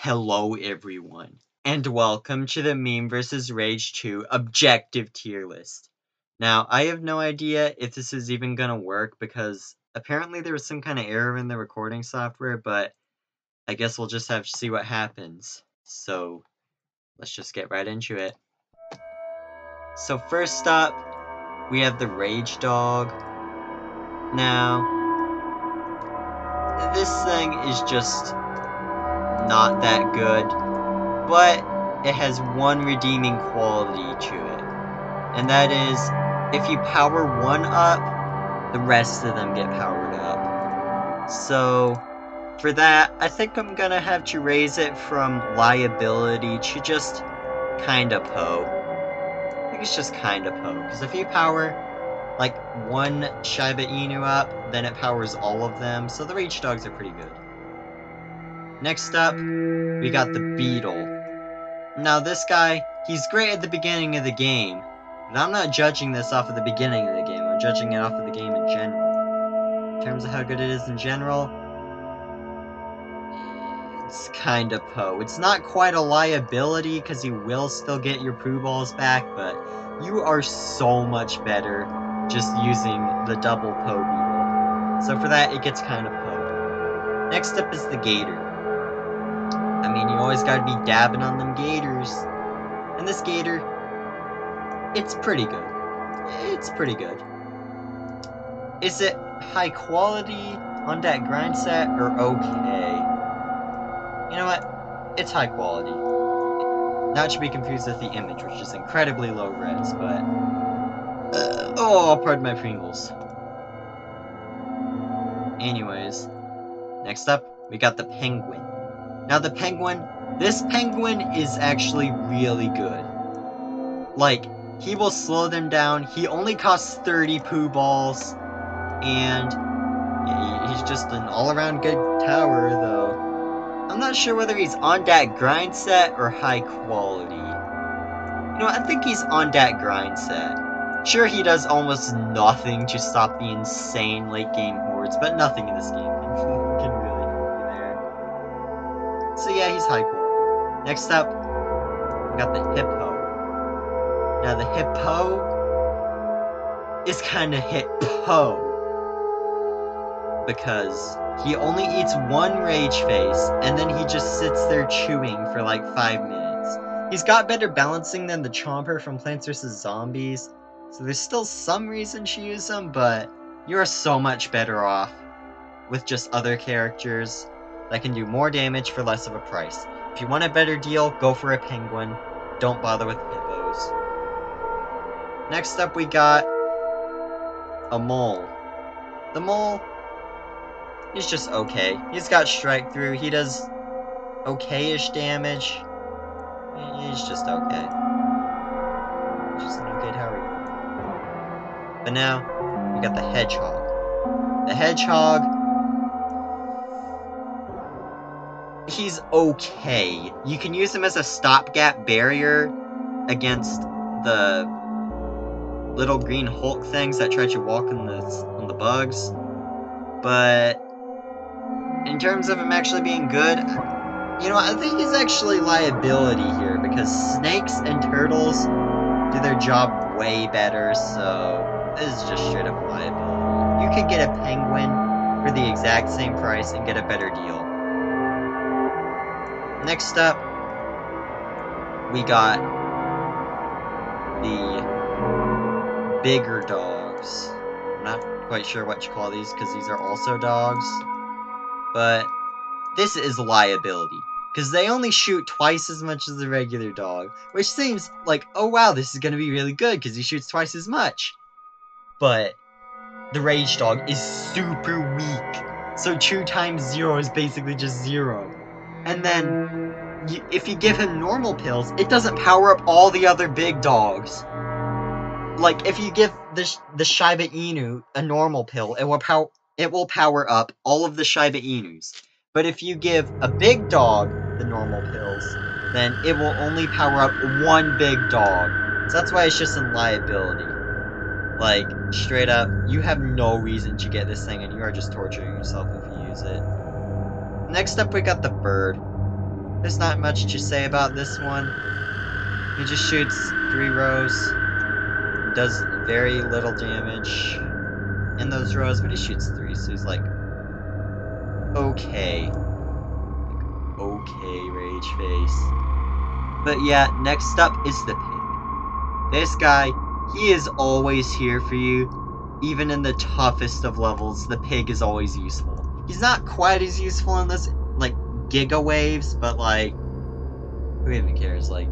Hello everyone, and welcome to the Meme vs. Rage 2 objective tier list. Now, I have no idea if this is even gonna work because apparently there was some kind of error in the recording software, but I guess we'll just have to see what happens. So, let's just get right into it. So first up, we have the Rage Dog. Now, this thing is just not that good, but it has one redeeming quality to it, and that is, if you power one up, the rest of them get powered up. So, for that, I think I'm gonna have to raise it from liability to just kinda po. I think it's just kinda po, because if you power, like, one Shiba Inu up, then it powers all of them, so the Rage Dogs are pretty good. Next up, we got the Beetle. Now this guy, he's great at the beginning of the game, but I'm not judging this off of the beginning of the game, I'm judging it off of the game in general. In terms of how good it is in general, it's kinda po. It's not quite a liability, because you will still get your poo balls back, but you are so much better just using the double po beetle. So for that, it gets kinda po. Next up is the Gator. I mean, you always gotta be dabbing on them gators. And this gator, it's pretty good. It's pretty good. Is it high quality on that grind set or okay? You know what? It's high quality. Not to be confused with the image, which is incredibly low res, but... oh, pardon my Pringles. Anyways, next up, we got the Penguin. Now the Penguin, this Penguin is actually really good. Like, he will slow them down, he only costs 30 poo balls, and he's just an all-around good tower, though. I'm not sure whether he's on that grind set or high quality. You know, I think he's on that grind set. Sure, he does almost nothing to stop the insane late-game hordes, but nothing in this game can really help you there. So yeah, he's high quality. Next up, we got the Hippo. Now the Hippo is kinda hippo, because he only eats one rage face, and then he just sits there chewing for like 5 minutes. He's got better balancing than the Chomper from Plants vs. Zombies, so there's still some reason to use him, but you are so much better off with just other characters that can do more damage for less of a price. If you want a better deal, go for a Penguin. Don't bother with hippos. Next up, we got a Mole. The Mole, he's just okay. He's got strike through. He does okay-ish damage. He's just okay. Just an okay tower. But now, we got the Hedgehog. The Hedgehog, he's okay. You can use him as a stopgap barrier against the little green Hulk things that try to walk on the bugs. But in terms of him actually being good, you know, I think he's actually liability here, because snakes and turtles do their job way better, so this is just straight up liability. You could get a Penguin for the exact same price and get a better deal. Next up, we got the bigger dogs. I'm not quite sure what to call these, because these are also dogs. But this is liability, because they only shoot twice as much as the regular dog, which seems like, oh wow, this is going to be really good, because he shoots twice as much. But the Rage Dog is super weak, so 2 times 0 is basically just 0. And then, if you give him normal pills, it doesn't power up all the other big dogs. Like, if you give the Shiba Inu a normal pill, it will power up all of the Shiba Inus. But if you give a big dog the normal pills, then it will only power up one big dog. So that's why it's just in liability. Like, straight up, you have no reason to get this thing, and you are just torturing yourself if you use it. Next up, we got the Bird. There's not much to say about this one. He just shoots 3 rows, does very little damage in those rows, but he shoots 3, so he's like, okay. Like, okay, Rage Face. But yeah, next up is the pig. This guy, he is always here for you. Even in the toughest of levels, the pig is always useful. He's not quite as useful in this, like, Giga Waves, but like, who even cares? Like,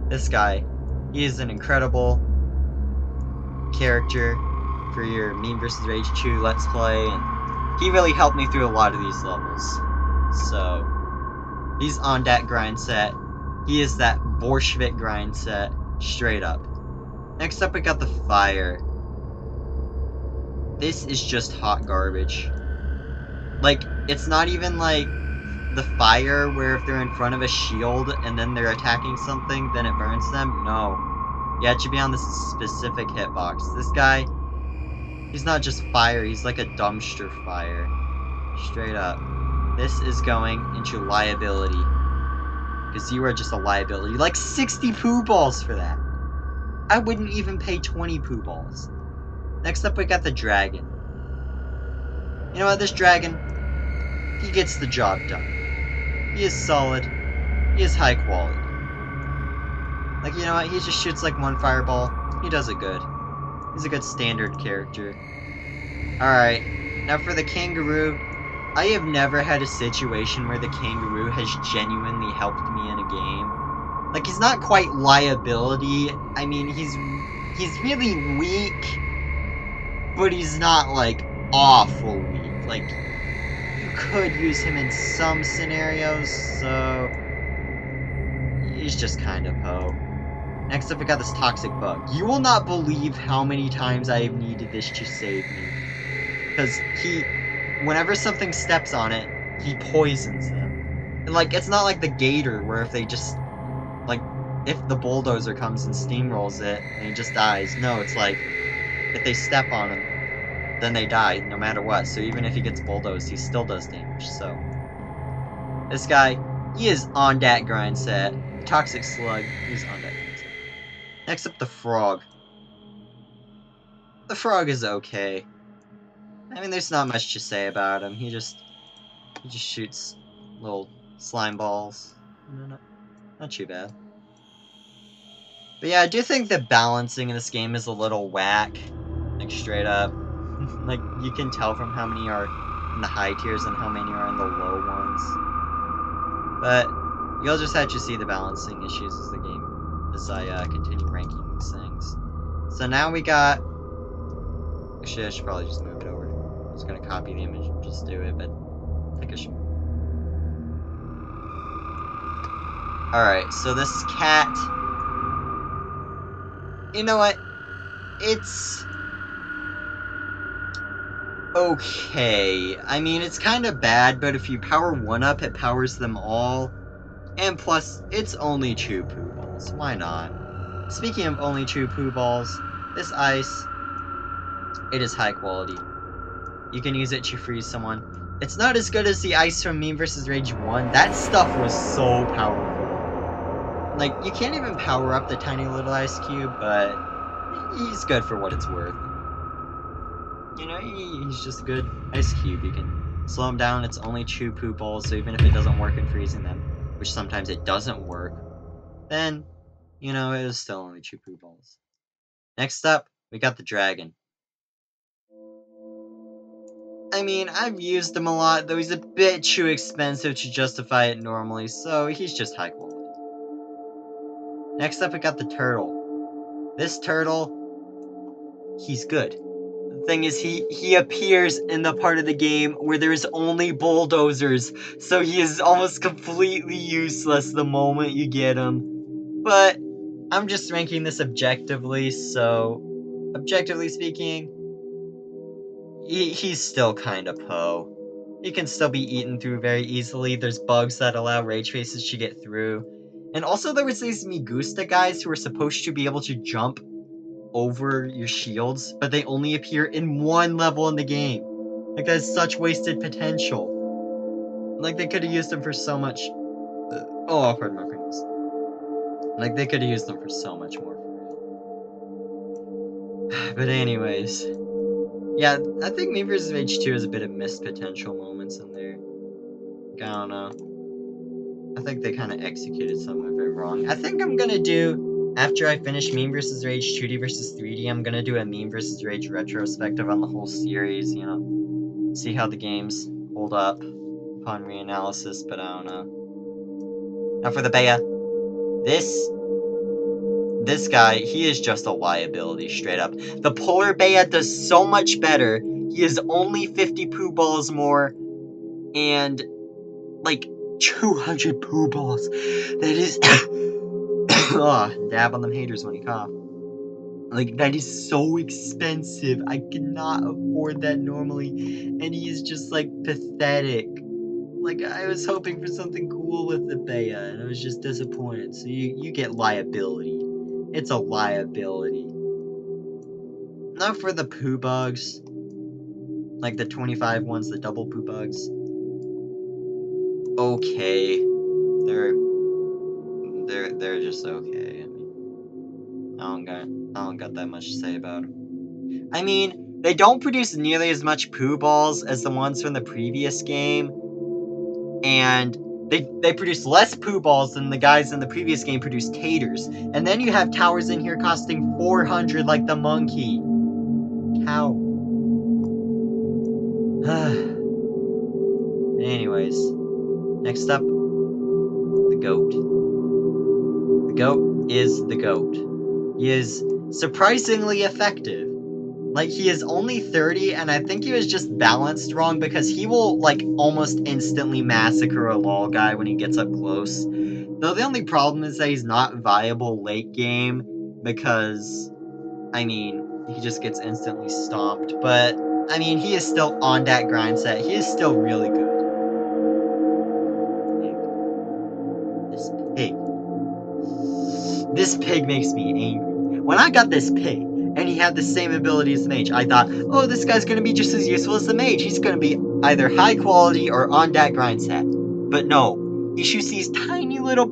this guy, he is an incredible character for your Meme vs. Rage 2 Let's Play, and he really helped me through a lot of these levels. So, he's on that grind set. He is that Bolshevik grind set, straight up. Next up, we got the fire. This is just hot garbage. Like, it's not even like the fire where if they're in front of a shield and then they're attacking something, then it burns them. No. Yeah, it should be on this specific hitbox. This guy, he's not just fire, he's like a dumpster fire. Straight up. This is going into liability. Because you are just a liability. Like 60 poo balls for that. I wouldn't even pay 20 poo balls. Next up, we got the dragon. You know what, this dragon, he gets the job done. He is solid. He is high quality. Like, you know what, he just shoots like 1 fireball. He does it good. He's a good standard character. Alright, now for the kangaroo. I have never had a situation where the kangaroo has genuinely helped me in a game. Like, he's not quite liability. I mean, he's really weak, but he's not, like, awful weak. Like, you could use him in some scenarios, so he's just kind of ho. Next up, we got this toxic bug. You will not believe how many times I have needed this to save me. Because whenever something steps on it, he poisons them. And, like, it's not like the gator, where if they just, like, if the bulldozer comes and steamrolls it, and he just dies. No, it's like, if they step on him, then they die, no matter what. So even if he gets bulldozed, he still does damage, so. This guy, he is on that grind set. Toxic Slug, he's on that grind set. Next up, the frog. The frog is okay. I mean, there's not much to say about him. He just shoots little slime balls. Not too bad. But yeah, I do think the balancing in this game is a little whack. Like, straight up. Like, you can tell from how many are in the high tiers and how many are in the low ones. But you'll just have to see the balancing issues as the game, as I continue ranking these things. So now we got... Actually, I should probably just move it over. I was gonna copy the image and just do it, but I think I should. Alright, so this cat... You know what? It's... okay. I mean, it's kind of bad, but if you power one up, it powers them all. And plus, it's only 2 poo balls. Why not? Speaking of only 2 poo balls, this ice, it is high quality. You can use it to freeze someone. It's not as good as the ice from Meme vs. Rage 1. That stuff was so powerful. Like, you can't even power up the tiny little ice cube, but he's good for what it's worth. You know, he's just a good ice cube. You can slow him down. It's only 2 poo balls, so even if it doesn't work in freezing them, which sometimes it doesn't work, then, you know, it is still only 2 poo balls. Next up, we got the dragon. I mean, I've used him a lot, though he's a bit too expensive to justify it normally, so he's just high quality. Next up, we got the turtle. This turtle, he's good. The thing is, he appears in the part of the game where there's only bulldozers, so he is almost completely useless the moment you get him. But I'm just ranking this objectively, so objectively speaking, he's still kind of po. He can still be eaten through very easily. There's bugs that allow Rage Faces to get through. And also there was these Migusta guys who were supposed to be able to jump over your shields, but they only appear in 1 level in the game. Like, that's such wasted potential. Like, they could have used them for so much Oh, pardon my goodness. Like, they could have used them for so much more for real. But anyways. Yeah, I think Me vs. Rage 2 has a bit of missed potential moments in there. Like, I don't know. I think they kind of executed some of it wrong. I think I'm gonna do, after I finish Meme vs. Rage 2D vs. 3D, I'm gonna do a Meme vs. Rage retrospective on the whole series, you know. See how the games hold up upon reanalysis, but I don't know. Now for the Bea. This guy, he is just a liability, straight up. The Polar Bea does so much better. He is only 50 poo balls more, and, like, 200 poo balls. That is... oh, dab on them haters when you cough. Like, that is so expensive. I cannot afford that normally, and he is just, like, pathetic. Like, I was hoping for something cool with the Bea, and I was just disappointed. So you get liability. It's a liability. Not for the poo bugs. Like the 25 ones, the double poo bugs. Okay. They're just okay. I don't got that much to say about them. I mean, they don't produce nearly as much poo balls as the ones from the previous game. And they produce less poo balls than the guys in the previous game produced taters. And then you have towers in here costing 400 like the monkey. How? Anyways, next up, the goat. The goat is the goat. He is surprisingly effective. Like, he is only 30, and I think he was just balanced wrong because he will, like, almost instantly massacre a LOL guy when he gets up close. Though the only problem is that he's not viable late game because, I mean, he just gets instantly stomped. But, I mean, he is still on that grind set. He is still really good. This pig. This pig makes me angry. When I got this pig, and he had the same ability as the mage, I thought, oh, this guy's gonna be just as useful as the mage. He's gonna be either high quality or on that grind set. But no, he shoots these tiny little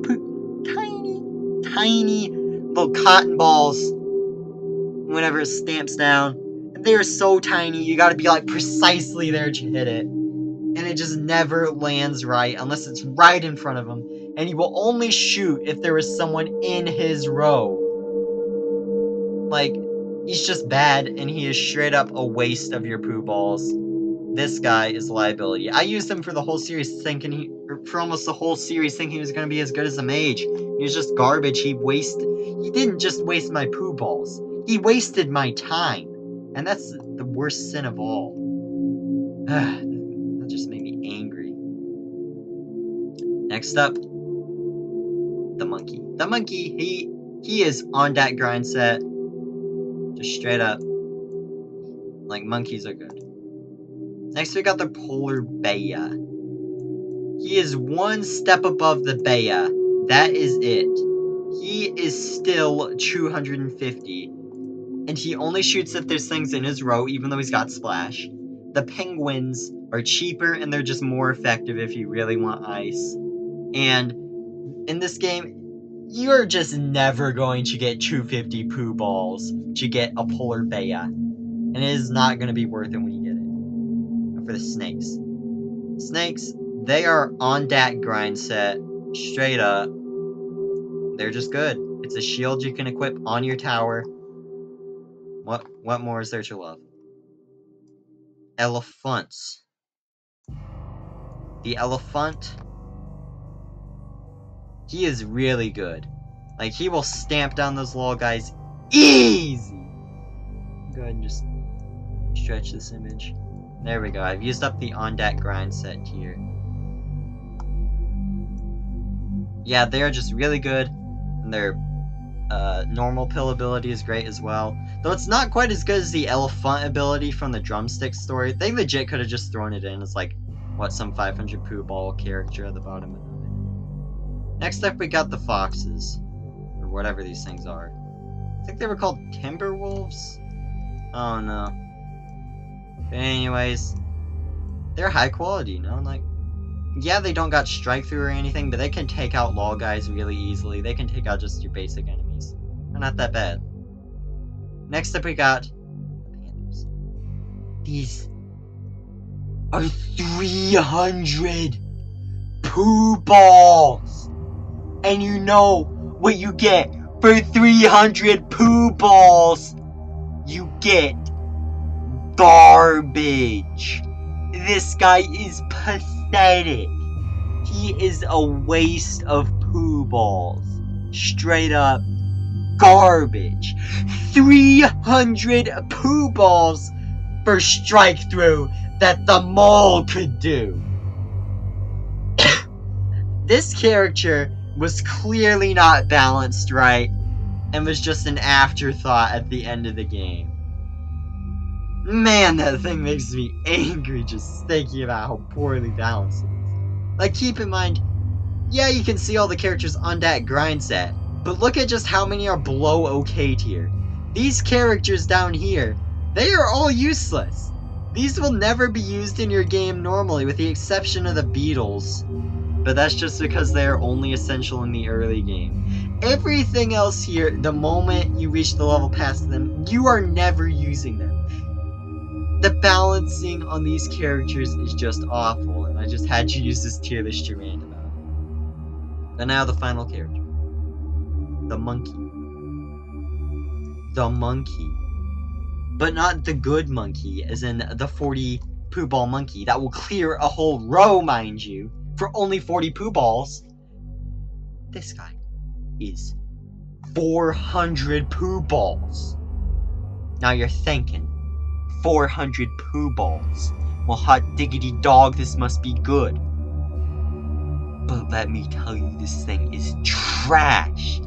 tiny little cotton balls whenever it stamps down. And they are so tiny, you gotta be like precisely there to hit it. And it just never lands right unless it's right in front of him. And he will only shoot if there is someone in his row. Like, he's just bad, and he is straight up a waste of your poo balls. This guy is a liability. I used him for the whole series for almost the whole series thinking he was going to be as good as a mage. He was just garbage. He didn't just waste my poo balls. He wasted my time. And that's the worst sin of all. That just made me angry. Next up, the monkey. The monkey, he is on that grind set. Just straight up. Like, monkeys are good. Next, we got the Polar Bea. He is one step above the Bea. That is it. He is still 250. And he only shoots if there's things in his row, even though he's got Splash. The penguins are cheaper, and they're just more effective if you really want ice. And in this game, you're just never going to get 250 poo balls to get a Polar Bea. And it is not going to be worth it when you get it. But for the snakes. Snakes, they are on that grind set, straight up. They're just good. It's a shield you can equip on your tower. What more is there to love? Elephants. The elephant, he is really good. Like, he will stamp down those LOL guys easy. Go ahead and just stretch this image. There we go. I've used up the on that grind set here. Yeah, they're just really good. And their normal pill ability is great as well. Though it's not quite as good as the elephant ability from the drumstick story. They legit could have just thrown it in as, like, what, some 500 poo ball character at the bottom of it. Next up, we got the foxes. Or whatever these things are. I think they were called Timberwolves? Oh no. But anyways, they're high quality, you know? Like, yeah, they don't got strike through or anything, but they can take out law guys really easily. They can take out just your basic enemies. They're not that bad. Next up we got the Panthers. These are 300 poo balls! And you know what you get for 300 poo balls? You get garbage. This guy is pathetic. He is a waste of poo balls. Straight up garbage. 300 poo balls for strike through that the mole could do. This character was clearly not balanced right and was just an afterthought at the end of the game. Man, that thing makes me angry just thinking about how poorly balanced it is. Like, keep in mind, yeah, you can see all the characters on that grind set, but look at just how many are below OK tier. These characters down here, they are all useless. These will never be used in your game normally, with the exception of the beetles. But that's just because they are only essential in the early game. Everything else here, the moment you reach the level past them, you are never using them. The balancing on these characters is just awful, and I just had to use this tier list to rant about it. And now the final character. The monkey. The monkey. But not the good monkey, as in the 40 poo ball monkey that will clear a whole row, mind you, for only 40 poo balls. This guy is 400 poo balls. Now you're thinking, 400 poo balls. Well, hot diggity dog, this must be good. But let me tell you, this thing is trash.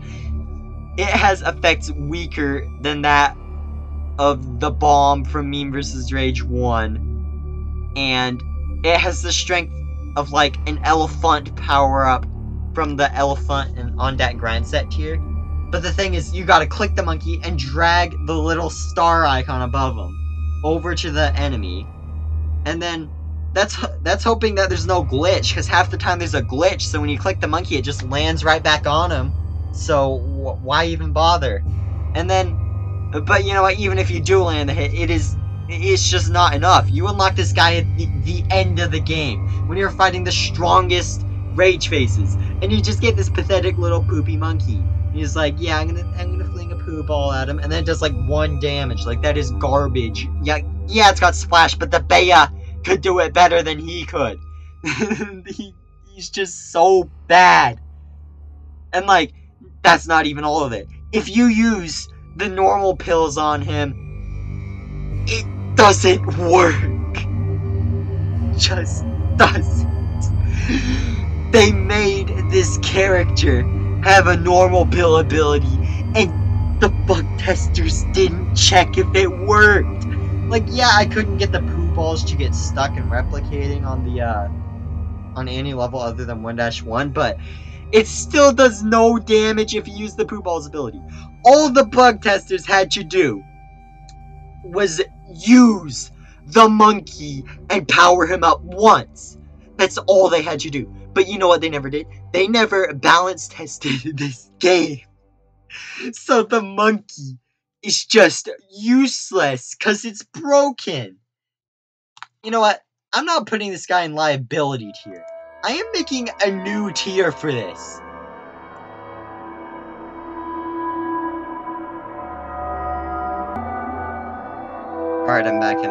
It has effects weaker than that of the bomb from Meme vs. Rage 1. And it has the strength of like an elephant power-up from the elephant and on that grind set tier. But the thing is, you gotta click the monkey and drag the little star icon above him over to the enemy, and then that's hoping that there's no glitch, because half the time there's a glitch, so when you click the monkey it just lands right back on him, so why even bother? And then, but you know what, even if you do land the hit, it's just not enough. You unlock this guy at the end of the game, when you're fighting the strongest rage faces, and you just get this pathetic little poopy monkey. He's like, yeah, I'm gonna fling a poo ball at him, and then it does like 1 damage. Like, that is garbage. Yeah, it's got splash, but the Bea could do it better than he could. He's just so bad. And like, that's not even all of it. If you use the normal pills on him, it doesn't work. Just doesn't. They made this character have a normal pill ability, and the bug testers didn't check if it worked. Like, yeah, I couldn't get the poo balls to get stuck and replicating on the on any level other than 1-1, but it still does no damage if you use the poo balls ability. All the bug testers had to do was use the monkey and power him up once. That's all they had to do. But you know what they never did? They never balance tested this game. So the monkey is just useless because it's broken. You know what? I'm not putting this guy in liability tier. I am making a new tier for this. Alright, I'm back. I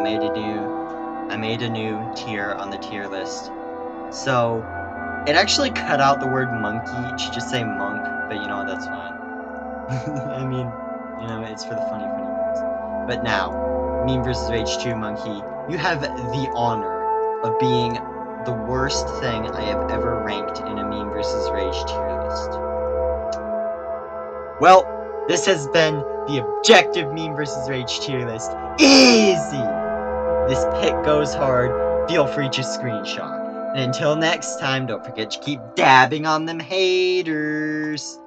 made a new tier on the tier list. So it actually cut out the word monkey. It should just say monk, but you know what, that's fine. I mean, you know, it's for the funny ones. But now, Meme vs. Rage 2 monkey, you have the honor of being the worst thing I have ever ranked in a Meme vs. Rage tier list. Well, this has been the objective Meme vs. Rage tier list. Easy! This pick goes hard. Feel free to screenshot. And until next time, don't forget to keep dabbing on them haters.